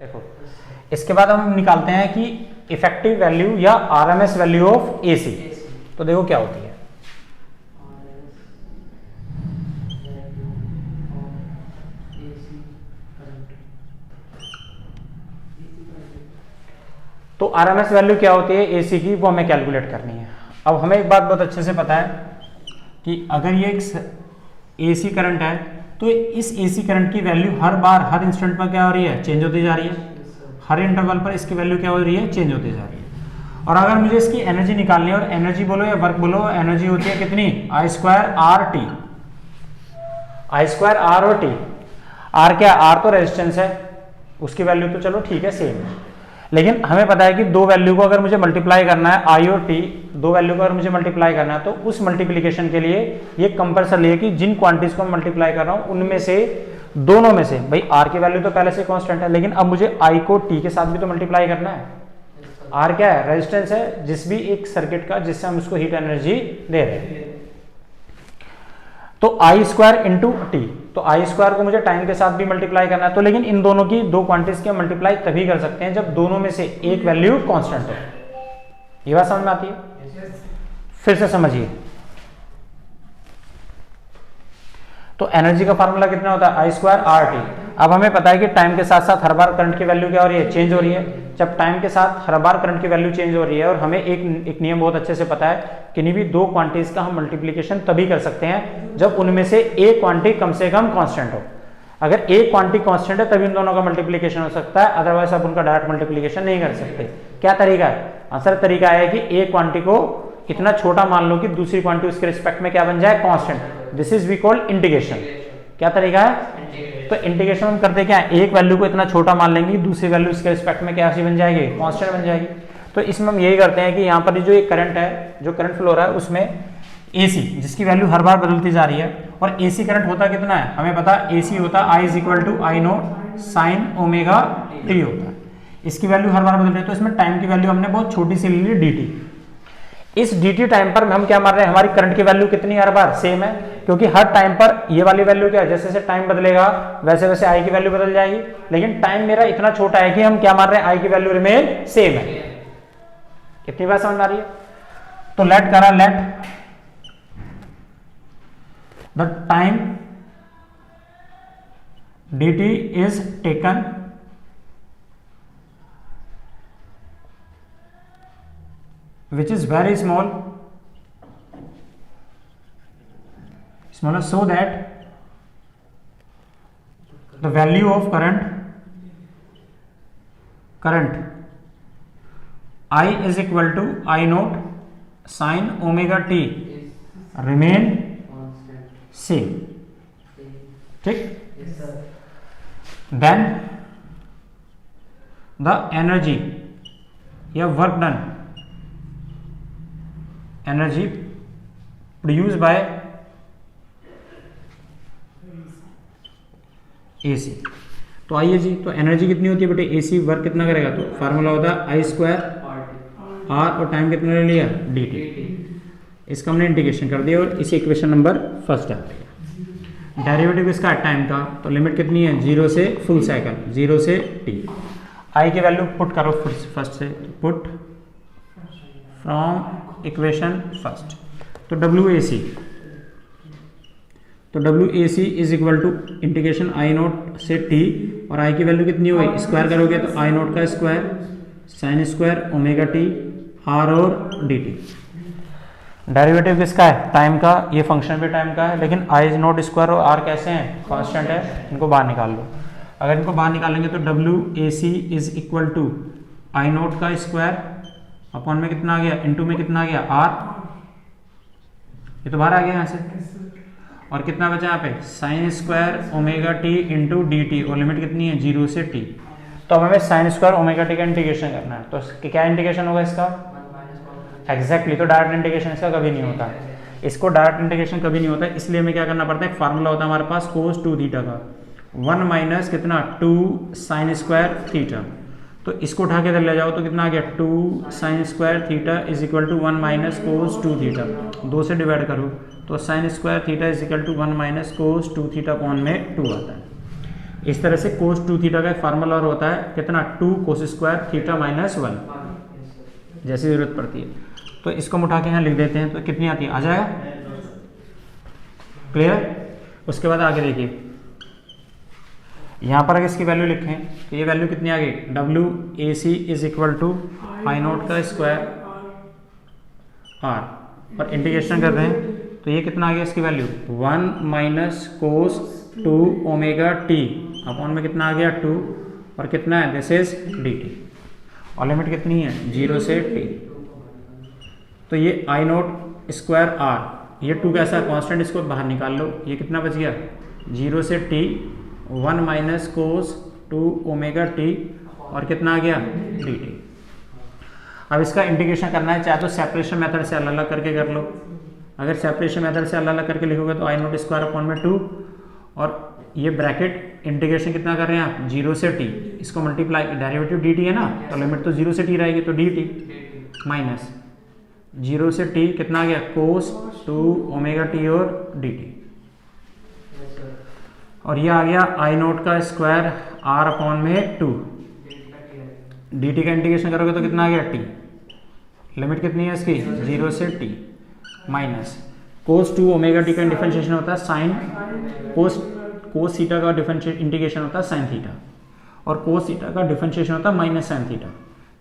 देखो, इसके बाद हम निकालते हैं कि इफेक्टिव वैल्यू या आरएमएस वैल्यू ऑफ एसी। तो देखो क्या होती है। तो आरएमएस वैल्यू क्या होती है एसी की, वो हमें कैलकुलेट करनी है। अब हमें एक बात बहुत अच्छे से पता है कि अगर ये एक एसी करंट है तो इस एसी करंट की वैल्यू हर बार हर इंस्टेंट पर क्या हो रही है, चेंज होती जा रही है। हर इंटरवल पर इसकी वैल्यू क्या हो रही है, चेंज होती जा रही है। और अगर मुझे इसकी एनर्जी निकालनी है, और एनर्जी बोलो या वर्क बोलो, एनर्जी होती है कितनी, I square R T. I square R और टी, आर क्या, आर तो रेजिस्टेंस है, उसकी वैल्यू तो चलो ठीक है सेम है, लेकिन हमें पता है कि दो वैल्यू को अगर मुझे मल्टीप्लाई करना है, आई और टी, दो वैल्यू को अगर मुझे मल्टीप्लाई करना है तो उस मल्टीप्लीकेशन के लिए ये कंपल्सरी है कि जिन क्वांटिटीज को मैं मल्टीप्लाई कर रहा हूं उनमें से दोनों में से, भाई आर की वैल्यू तो पहले से कांस्टेंट है, लेकिन अब मुझे आई को टी के साथ भी तो मल्टीप्लाई करना है। आर क्या है, रेजिस्टेंस है जिस भी एक सर्किट का जिससे हम उसको हीट एनर्जी दे रहे हैं। तो आई स्क्वायर इंटू टी, तो आई स्क्वायर को मुझे टाइम के साथ भी मल्टीप्लाई करना है, तो लेकिन इन दोनों की दो क्वांटिटीज के मल्टीप्लाई तभी कर सकते हैं जब दोनों में से एक वैल्यू कांस्टेंट हो। ये बात समझ में आती है? फिर से समझिए। तो एनर्जी का फार्मूला कितना होता है, आई स्क्वायर आर टी। अब हमें पता है कि टाइम के साथ साथ हर बार करंट की वैल्यू क्या हो रही है, चेंज हो रही है। जब टाइम के साथ हर बार करंट की वैल्यू चेंज हो रही है, और हमें एक नियम बहुत अच्छे से पता है, किन्हीं भी दो क्वांटिटीज का हम मल्टीप्लीकेशन तभी कर सकते हैं जब उनमें से एक क्वांटिटी कम से कम कांस्टेंट हो। अगर एक क्वांटिटी कांस्टेंट है तभी इन दोनों का मल्टीप्लीकेशन हो सकता है, अदरवाइज आप उनका डायरेक्ट मल्टीप्लीकेशन नहीं कर सकते। क्या तरीका है? आंसर तरीका है कि एक क्वांटिटी को इतना छोटा मान लो कि दूसरी क्वांटिटी उसके रिस्पेक्ट में क्या बन जाए, constant. This is we called integration. क्या तरीका है? तो इंटीग्रेशन हम करते क्या है, एक वैल्यू को इतना छोटा मान लेंगे, दूसरी वैल्यू इसके रिस्पेक्ट में क्या बन जाएगी, कांस्टेंट बन जाएगी। तो इसमें हम यही करते हैं कि यहाँ पर जो एक करंट है, जो करंट फ्लो रहा है उसमें एसी, जिसकी वैल्यू हर बार बदलती जा रही है, और एसी करंट होता कितना है हमें पता है, एसी होता है I is equal to I naught sine omega T होता है। इसकी वैल्यू हर बार बदल रही है, तो इसमें टाइम की वैल्यू हमने बहुत छोटी सी ले ली, डी टी। इस dt टाइम पर हम क्या मान रहे हैं, हमारी करंट की वैल्यू कितनी हर बार सेम है, क्योंकि हर टाइम पर ये वाली वैल्यू क्या है, जैसे जैसे टाइम बदलेगा वैसे वैसे आई की वैल्यू बदल जाएगी, लेकिन टाइम मेरा इतना छोटा है कि हम क्या मान रहे हैं, आई की वैल्यू रिमेन सेम है। कितनी बात समझ आ रही है? तो लेट करा, let the time dt is taken which is very small, smaller, so that the value of current I is equal to I naught sin omega t remain same. ठीक? Then the energy या work done, energy produce by AC. तो आइए जी, तो energy कितनी होती है बेटे, AC work कितना करेगा, तो फार्मूला होता है आई स्क्वायर आर, और टाइम कितना ले लिया, डी टी। इसका हमने इंटीग्रेशन कर दिया और इसी इक्वेशन नंबर फर्स्ट डाल दिया। डेरिवेटिव इसका टाइम का, तो लिमिट कितनी है, 0 से फुल साइकिल, 0 से टी। आई की वैल्यू पुट करो फर्स्ट से, पुट फ्रॉम इक्वेशन फर्स्ट, तो WAC, तो WAC is equal to integration I nought से टी, और आई की वैल्यू कितनी हुई, स्क्वायर करोगे तो आई नोट का square sine square omega T R और डी टी। डेरिवेटिव किसका है, टाइम का, ये फंक्शन भी टाइम का है, लेकिन आई नोट स्क्वायर और आर कैसे हैं, कांस्टेंट है, इनको बाहर निकाल लो। अगर इनको बाहर निकालेंगे तो WAC is equal to I nought का स्क्वायर अपॉन में कितना आ गया, इनटू में कितना आ गया, आर, ये तो बाहर आ गया यहाँ से, और कितना बचा यहाँ पे, sign square omega T into D T, और लिमिट कितनी है, 0 से टी। तो अब हमें साइन स्क्वायर ओमेगा टी का इंटीग्रेशन करना है, तो क्या इंटीग्रेशन होगा इसका, एग्जैक्टली, तो डायरेक्ट इंटीग्रेशन इसका कभी नहीं होता, इसको डायरेक्ट इंटीग्रेशन कभी नहीं होता, इसलिए हमें क्या करना पड़ता है, फार्मूला होता है हमारे पास कोस 2 थीटा का, 1 माइनस कितना, 2 साइन स्क्वायर थीटा। तो इसको उठा के इधर ले जाओ तो कितना आ गया, 2 sine square theta is equal to 1 minus cos 2 theta, 2 से डिवाइड करो तो sine square theta is equal to 1 minus cos 2 theta upon में 2 आता है। इस तरह से cos 2 थीटा का एक फार्मूला और होता है कितना 2 cos स्क्वायर थीटा माइनस 1 जैसी जरूरत पड़ती है। तो इसको हम उठा के यहाँ लिख देते हैं तो कितनी आती है, आ जाएगा क्लियर। उसके बाद आगे देखिए यहाँ पर अगर इसकी वैल्यू लिखें तो ये वैल्यू कितनी आ गई, W A C is equal to I nought का स्क्वायर आर, और इंटीग्रेशन कर रहे हैं तो ये कितना आ गया इसकी value 1 minus cos 2 omega T upon में कितना आ गया 2 और कितना है दिस इज डी टी, और लिमिट कितनी है 0 से टी। तो ये आई नोट स्क्वायर आर, ये 2 कैसा कांस्टेंट, इसको बाहर निकाल लो, ये कितना बच गया 0 से T 1 minus cos 2 omega T और कितना आ गया डी टी। अब इसका इंटीग्रेशन करना है, चाहे तो सेपरेशन मेथड से अलग अलग करके कर लो, अगर सेपरेशन मेथड से अलग अलग करके लिखोगे तो आई नोट स्क्वायर अपॉन में 2 और ये ब्रैकेट इंटीग्रेशन कितना कर रहे हैं आप 0 से टी, इसको मल्टीप्लाई डेरिवेटिव डी टी है ना तो लिमिट तो 0 से टी रहेगी तो डी टी माइनस 0 से टी कितना आ गया कोस 2 ओमेगा टी और डी टी, और ये आ गया आई नोट का स्क्वायर आर अपॉन में 2, डी टी का इंटीग्रेशन करोगे तो कितना आ गया टी, लिमिट कितनी है इसकी 0 से T minus cos 2 omega T का डिफरेंशिएशन होता है साइन कोस थीटा का इंटीग्रेशन होता है साइन थीटा, और कोस थीटा का डिफरेंशिएशन होता है माइनस साइन थीटा।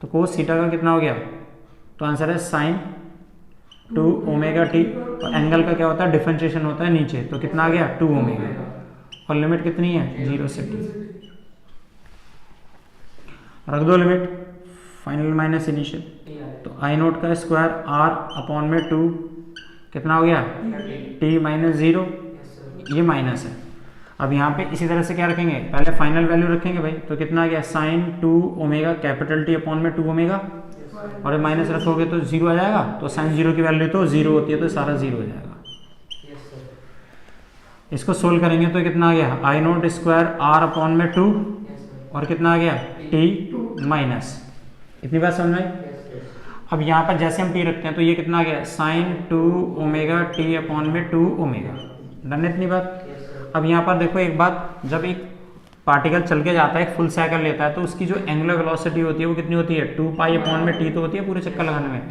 तो कोस थीटा का कितना हो गया, तो आंसर है साइन 2 ओमेगा टी, और एंगल का क्या होता है डिफरेंशिएशन होता है नीचे, तो कितना आ गया 2 ओमेगा, और लिमिट कितनी है 0 से टी, रख दो लिमिट फाइनल माइनस इनिशियल, तो आई नोट का स्क्वायर आर अपॉन में 2 कितना हो गया टी माइनस 0, ये माइनस है। अब यहाँ पे इसी तरह से क्या रखेंगे, पहले फाइनल वैल्यू रखेंगे भाई, तो कितना आ गया sine 2 omega capital T upon में 2 ओमेगा, और माइनस रखोगे तो 0 आ जाएगा, तो साइन 0 की वैल्यू तो 0 होती है तो सारा 0 हो जाएगा। इसको सोल्व करेंगे तो कितना आ गया I naught square are upon में 2 और कितना आ गया टी माइनस, इतनी बात समझ में। अब यहाँ पर जैसे हम टी रखते हैं तो ये कितना आ गया साइन 2 ओमेगा टी अपॉन में 2 ओमेगा, डन इतनी बात। अब यहाँ पर देखो एक बात, जब एक पार्टिकल चल के जाता है एक फुल साइकिल लेता है तो उसकी जो एंगुलर वेलोसिटी होती है वो कितनी होती है 2 पाई अपॉन में टी तो होती है पूरे चक्कर लगाने में,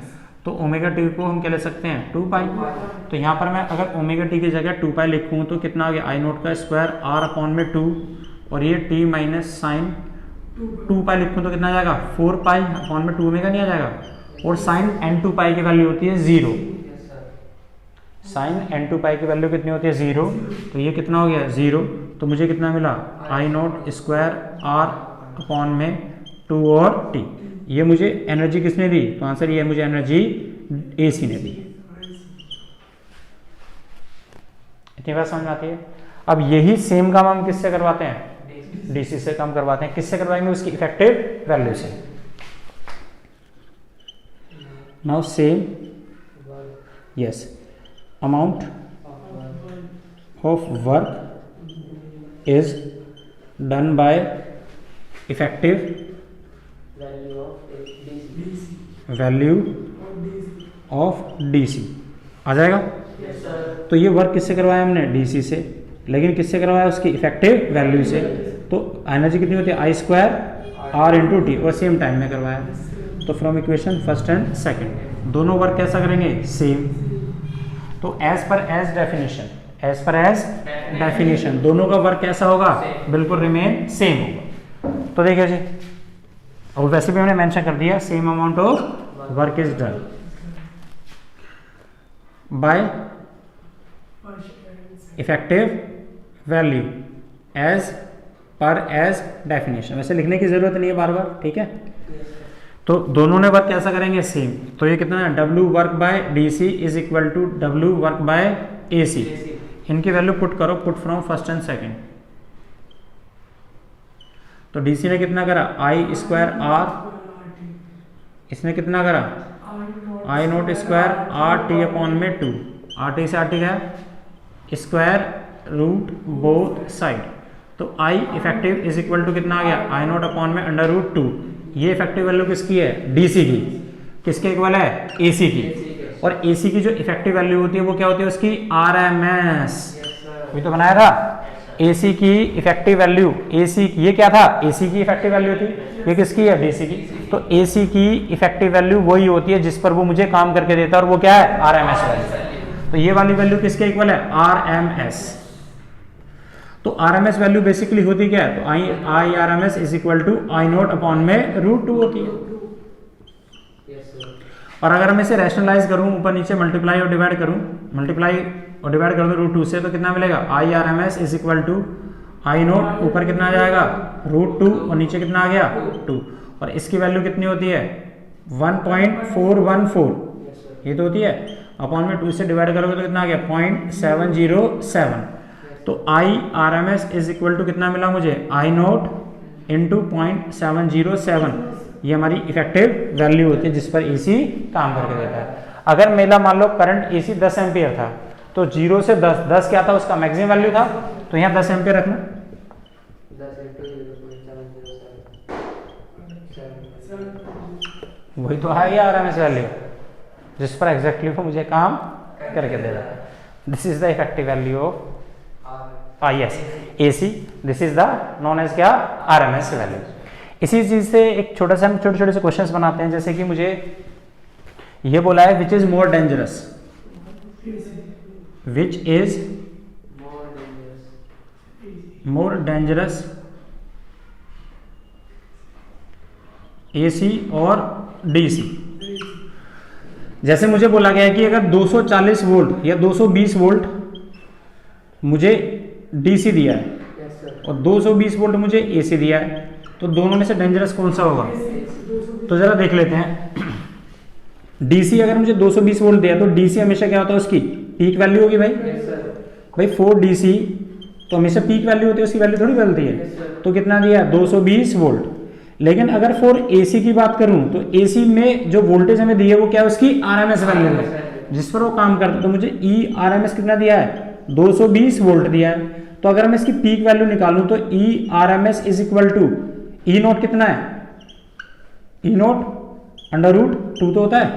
तो ओमेगा टी को हम क्या ले सकते हैं 2 पाई। तो यहाँ पर मैं अगर ओमेगा टी की जगह 2 पाई लिखूँ तो कितना आ गया आई नोट का स्क्वायर आर अपॉन में 2 और ये टी माइनस साइन 2 पाई लिखूँ तो कितना आ जाएगा 4 पाई अपॉन में 2 ओमेगा नहीं आ जाएगा, और साइन एन 2 पाई की वैल्यू होती है 0, साइन एन 2 पाई की वैल्यू कितनी होती है 0, तो ये कितना हो गया 0, तो मुझे कितना मिला आई नोट स्क्वायर आर अपॉन में 2 और टी। ये मुझे एनर्जी किसने दी, तो आंसर ये मुझे एनर्जी एसी ने दी। इतनी बात समझ में आती है। अब यही सेम काम हम किससे करवाते हैं, डीसी से काम करवाते हैं। किससे करवाएंगे, उसकी इफेक्टिव वैल्यू से। Now same yes amount of work is done by effective value of DC आ जाएगा। तो ये वर्क किससे करवाया हमने, डीसी से, लेकिन किससे करवाया, उसकी इफेक्टिव वैल्यू से। तो एनर्जी कितनी होती है आई स्क्वायर आर इंटू टी, और सेम टाइम में करवाया। तो from equation first and second दोनों वर्क कैसा करेंगे, सेम। तो एज पर एज डेफिनेशन दोनों का वर्क कैसा होगा, बिल्कुल रिमेन सेम होगा। तो देखिए जी, और वैसे भी हमने मेंशन कर दिया same amount of work is done by effective value as per as definition. वैसे लिखने की जरूरत नहीं है बार बार, ठीक है। तो दोनों ने वर्क कैसा करेंगे, सेम। तो ये कितना है, W work by D C is equal to W work by A C. इनकी वैल्यू पुट करो, put from first and second. तो डी सी ने कितना करा, आई स्क्वायर आर, इसने कितना करा I naught square R T upon में 2, आर टी से आर टी गया स्क्वायर रूट बोथ साइड। तो I effective is equal to कितना आ गया, आई नोट अपॉन में अंडर रूट 2। ये इफेक्टिव वैल्यू किसकी है, डीसी की। किसके इक्वल है, एसी की। और एसी की जो इफेक्टिव वैल्यू होती है वो क्या होती है, उसकी आरएमएस। ये तो बनाया था AC की इफेक्टिव वैल्यू, AC ये क्या था, AC की इफेक्टिव वैल्यू थी, ये किसकी है, DC की। तो AC की इफेक्टिव वैल्यू वही होती है जिस पर वो मुझे काम करके देता है, और वो क्या है, RMS वैल्यू। तो ये वाली वैल्यू किसके इक्वल है, RMS। तो RMS वैल्यू बेसिकली होती क्या है, तो I RMS is equal to I note upon में √2 होती है। और अगर मैं इसे रैशनलाइज करूं, ऊपर नीचे मल्टीप्लाई और डिवाइड करूं, मल्टीप्लाई और डिवाइड कर दूं √2 से, तो कितना मिलेगा, I RMS is equal to I nought, ऊपर कितना आ जाएगा √2 और नीचे कितना आ गया 2, और इसकी वैल्यू कितनी होती है 1.414, ये तो होती है, अपॉन में 2 से डिवाइड करोगे तो कितना आ गया 0.707। तो I RMS is equal to कितना मिला मुझे, आई नोट इंटू 0.707, ये हमारी इफेक्टिव वैल्यू होती है जिस पर AC काम करके देता है। अगर मेरा मान लो करंट AC 10 एम्पियर था, तो 0 से 10 क्या था, उसका मैक्सिमम वैल्यू था, तो यहाँ 10 एम्पियर रखना, वही तो है ये RMS वैल्यू जिस पर एग्जैक्टली वो मुझे काम करके दे रहा है। This is the effective value of yes AC, this is the known as क्या, RMS वैल्यू। इसी चीज से एक छोटा सा हम छोटे छोटे से क्वेश्चंस बनाते हैं, जैसे कि मुझे ये बोला है which is more dangerous, which is more dangerous AC और DC। जैसे मुझे बोला गया है कि अगर 240 वोल्ट या 220 वोल्ट मुझे DC दिया है और 220 वोल्ट मुझे AC दिया है, तो दोनों में से डेंजरस कौन सा होगा, तो जरा देख लेते हैं। DC अगर मुझे 220 वोल्ट दिया तो DC हमेशा क्या होता है, उसकी पीक वैल्यू होगी भाई 4 DC तो हमेशा पीक वैल्यू होती है, उसकी वैल्यू थोड़ी बदलती है। तो कितना दिया है 220 वोल्ट। लेकिन अगर फॉर AC की बात करूं तो AC में जो वोल्टेज हमें दी है वो क्या है, उसकी RMS वैल्यू है जिस पर वो काम करता है। तो मुझे RMS कितना दिया है 220 वोल्ट दिया है। तो अगर मैं इसकी पीक वैल्यू निकालूं तो RMS is equal to E nought कितना है, E नोट √2 तो होता है,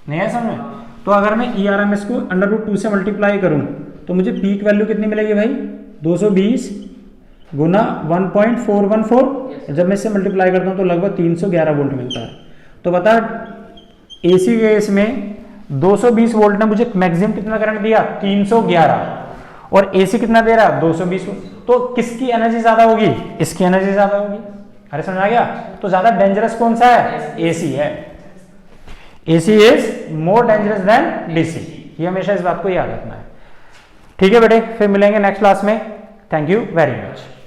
नहीं है समझ में। तो अगर मैं RMS को √2 से मल्टीप्लाई करूं तो मुझे पीक वैल्यू कितनी मिलेगी भाई 220 गुना 1.414, जब मैं इससे मल्टीप्लाई करता हूं तो लगभग 311 वोल्ट मिलता है। तो बता AC केस में 220 वोल्ट ने मुझे मैक्सिमम कितना करंट दिया 311, और AC कितना दे रहा है 220 वोल्ट। तो किसकी एनर्जी ज्यादा होगी, इसकी एनर्जी ज्यादा होगी। अरे समझ आ गया। तो ज्यादा डेंजरस कौन सा है, AC है। AC is more dangerous than DC, ये हमेशा इस बात को याद रखना है। ठीक है बेटे, फिर मिलेंगे नेक्स्ट क्लास में। Thank you very much.